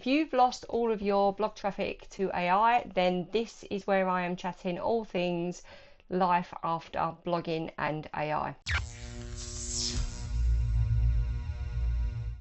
If you've lost all of your blog traffic to AI, then this is where I am chatting all things life after blogging and AI.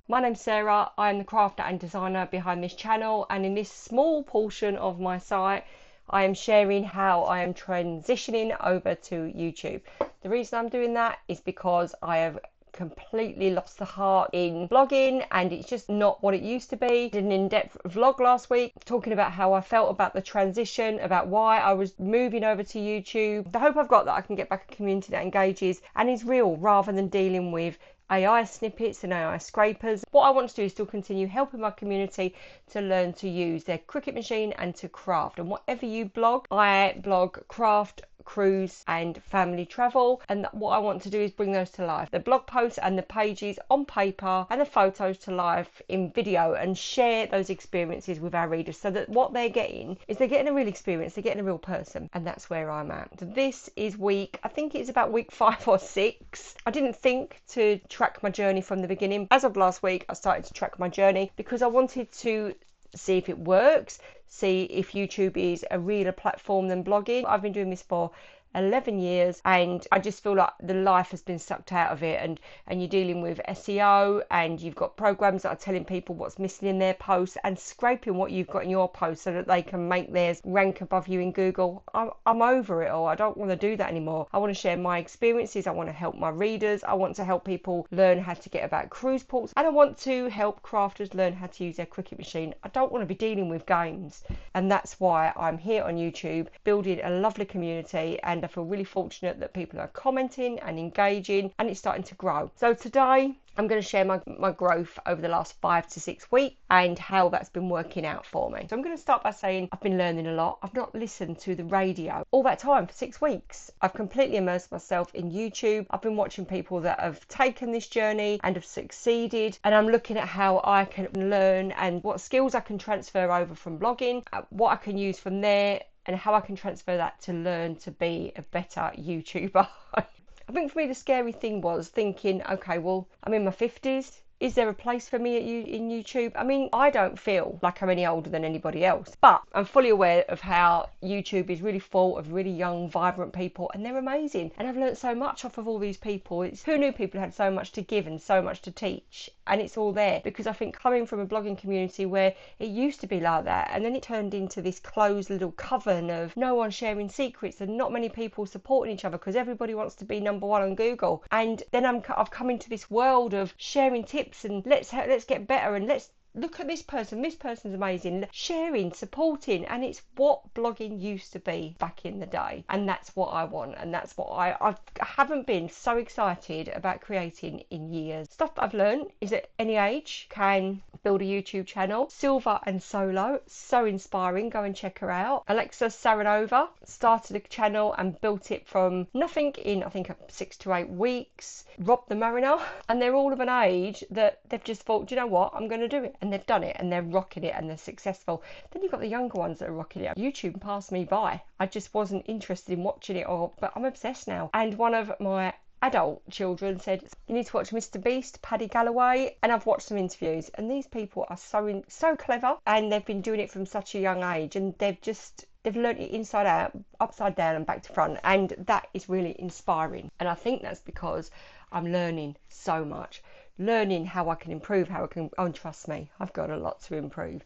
My name's Sarah, I am the crafter and designer behind this channel, and in this small portion of my site I am sharing how I am transitioning over to YouTube. The reason I'm doing that is because I have completely lost the heart in blogging and it's just not what it used to be. I did an in-depth vlog last week talking about how I felt about the transition, about why I was moving over to YouTube. The hope I've got that I can get back a community that engages and is real rather than dealing with AI snippets and AI scrapers. What I want to do is still continue helping my community to learn to use their Cricut machine and to craft. And whatever you blog, I blog craft, cruise and family travel, and what I want to do is bring those to life. The blog posts and the pages on paper and the photos to life in video, and share those experiences with our readers so that what they're getting is they're getting a real experience, they're getting a real person, and that's where I'm at. So this is week, I think it's about week 5 or 6. I didn't think to track my journey from the beginning. As of last week I started to track my journey because I wanted to see if it works, see if YouTube is a realer platform than blogging. I've been doing this for 11 years and I just feel like the life has been sucked out of it, and you're dealing with SEO and you've got programs that are telling people what's missing in their posts and scraping what you've got in your post so that they can make theirs rank above you in Google. I'm over it all. I don't want to do that anymore. I want to share my experiences, I want to help my readers, I want to help people learn how to get about cruise ports, and I want to help crafters learn how to use their Cricut machine. I don't want to be dealing with games, and that's why I'm here on YouTube building a lovely community, and I feel really fortunate that people are commenting and engaging and it's starting to grow. So today I'm going to share my growth over the last 5 to 6 weeks and how that's been working out for me. So I'm going to start by saying I've been learning a lot. I've not listened to the radio all that time for 6 weeks. I've completely immersed myself in YouTube. I've been watching people that have taken this journey and have succeeded, and I'm looking at how I can learn and what skills I can transfer over from blogging, what I can use from there, and how I can transfer that to learn to be a better YouTuber. I think for me the scary thing was thinking, okay, well, I'm in my 50s. Is there a place for me in YouTube? I mean, I don't feel like I'm any older than anybody else, but I'm fully aware of how YouTube is really full of really young, vibrant people, and they're amazing. And I've learned so much off of all these people. Who knew people had so much to give and so much to teach? And it's all there because I think coming from a blogging community where it used to be like that, and then it turned into this closed little coven of no one sharing secrets and not many people supporting each other because everybody wants to be number one on Google. And then I've come into this world of sharing tips and let's get better, and let's look at this person's amazing, sharing, supporting, and it's what blogging used to be back in the day, and that's what I want, and that's what I haven't been so excited about creating in years. Stuff that I've learned is that any age can build a YouTube channel. Silver and Solo, so inspiring, go and check her out. Alexa Saranova started a channel and built it from nothing in I think 6 to 8 weeks. Rob the Mariner, and they're all of an age that they've just thought, do you know what, I'm going to do it, and they've done it and they're rocking it and they're successful. Then you've got the younger ones that are rocking it. YouTube passed me by. I just wasn't interested in watching it, but I'm obsessed now. And one of my adult children said, you need to watch Mr. Beast, Paddy Galloway, and I've watched some interviews, and these people are so clever, and they've been doing it from such a young age, and they've learned it inside out, upside down and back to front, and that is really inspiring. And I think that's because I'm learning so much, learning how I can improve, and trust me, I've got a lot to improve.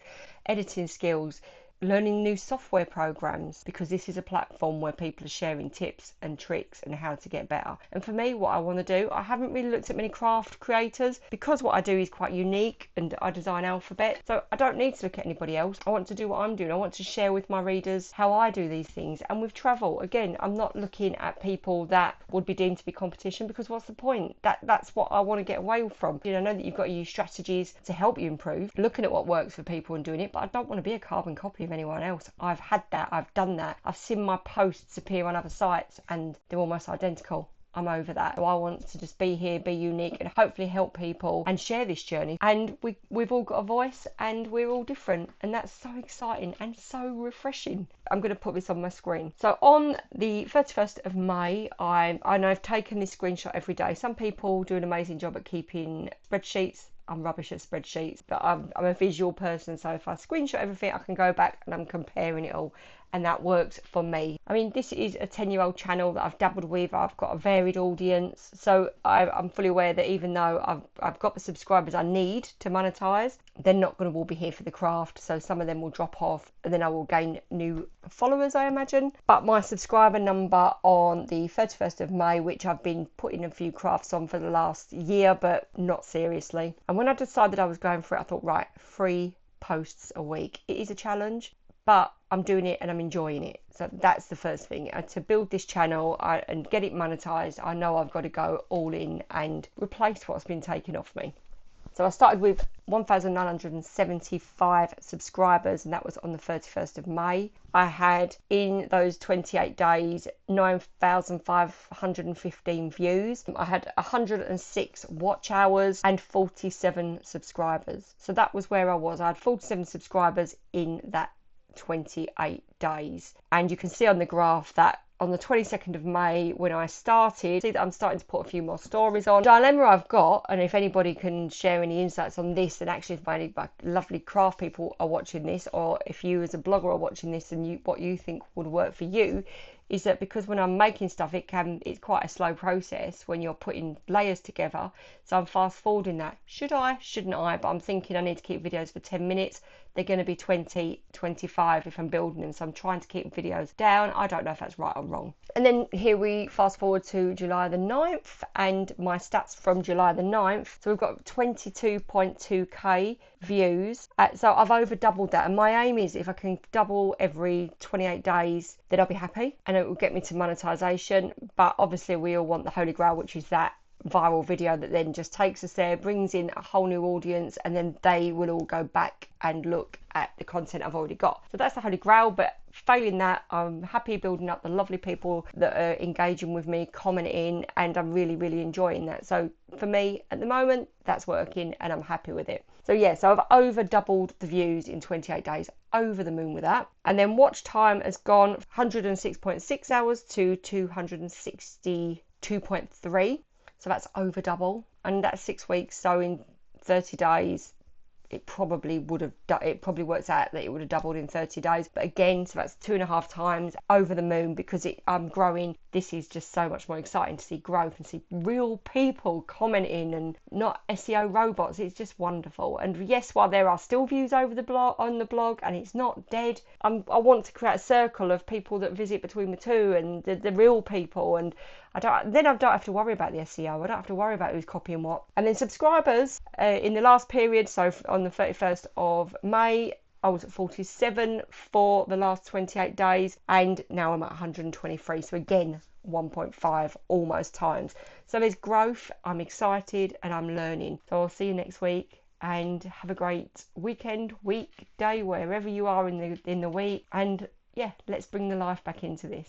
Editing skills, learning new software programs, because this is a platform where people are sharing tips and tricks and how to get better. And for me, what I want to do, I haven't really looked at many craft creators because what I do is quite unique and I design alphabet, so I don't need to look at anybody else. I want to do what I'm doing. I want to share with my readers how I do these things. And with travel, again, I'm not looking at people that would be deemed to be competition, because what's the point? That's what I want to get away from. I know that you've got to use strategies to help you improve, looking at what works for people and doing it, but I don't want to be a carbon copy of anyone else. I've had that, I've done that. I've seen my posts appear on other sites and they're almost identical. I'm over that. So I want to just be here, be unique, and hopefully help people and share this journey. And we've all got a voice and we're all different, and that's so exciting and so refreshing. I'm going to put this on my screen. So on the 31st of May, I know I've taken this screenshot every day. Some people do an amazing job at keeping spreadsheets. I'm rubbish at spreadsheets, but I'm a visual person, so if I screenshot everything, I can go back and I'm comparing it all, and that works for me. I mean, this is a 10-year-old channel that I've dabbled with. I've got a varied audience, so I'm fully aware that even though I've got the subscribers I need to monetize, they're not going to all be here for the craft, so some of them will drop off and then I will gain new followers, I imagine. But my subscriber number on the 31st of May, which I've been putting a few crafts on for the last year, but not seriously. And when I decided I was going for it, I thought, right, 3 posts a week. It is a challenge, but I'm doing it and I'm enjoying it. So that's the first thing. To build this channel and get it monetized, I know I've got to go all in and replace what's been taken off me. So I started with 1,975 subscribers, and that was on the 31st of May. I had, in those 28 days, 9,515 views. I had 106 watch hours and 47 subscribers. So that was where I was. I had 47 subscribers in that 28 days. And you can see on the graph that on the 22nd of May, when I started, see that I'm starting to put a few more stories on. Dilemma I've got, and if anybody can share any insights on this, and actually if my lovely craft people are watching this, or if you as a blogger are watching this and what you think would work for you, is that because when I'm making stuff, it's quite a slow process when you're putting layers together. So I'm fast forwarding that. Should I? Shouldn't I? But I'm thinking I need to keep videos for 10 minutes. They're going to be 20, 25 if I'm building them. So I'm trying to keep videos down. I don't know if that's right or wrong. And then here we fast forward to July the 9th and my stats from July the 9th. So we've got 22.2k views. So I've over doubled that. And my aim is if I can double every 28 days, then I'll be happy. And it will get me to monetization. But obviously we all want the holy grail, which is that viral video that then just takes us there, brings in a whole new audience, and then they will all go back and look at the content I've already got. So that's the holy grail, but failing that, I'm happy building up the lovely people that are engaging with me, commenting, and I'm really, really enjoying that. So for me, at the moment, that's working and I'm happy with it. So yeah, so I've over doubled the views in 28 days, over the moon with that. And then watch time has gone 106.6 hours to 262.3. So that's over double, and that's 6 weeks. So in 30 days, it probably works out that it would have doubled in 30 days. But again, so that's 2.5 times over the moon, because I'm growing. This is just so much more exciting to see growth and see real people commenting and not SEO robots. It's just wonderful. And yes, while there are still views over the blog on the blog and it's not dead, I want to create a circle of people that visit between the two and the real people, and I don't have to worry about the SEO. I don't have to worry about who's copying what. And then subscribers in the last period, so on the 31st of May, I was at 47 for the last 28 days, and now I'm at 123. So again, 1.5 almost times. So there's growth. I'm excited and I'm learning. So I'll see you next week, and have a great weekend, week, day, wherever you are in the week. And yeah, let's bring the life back into this.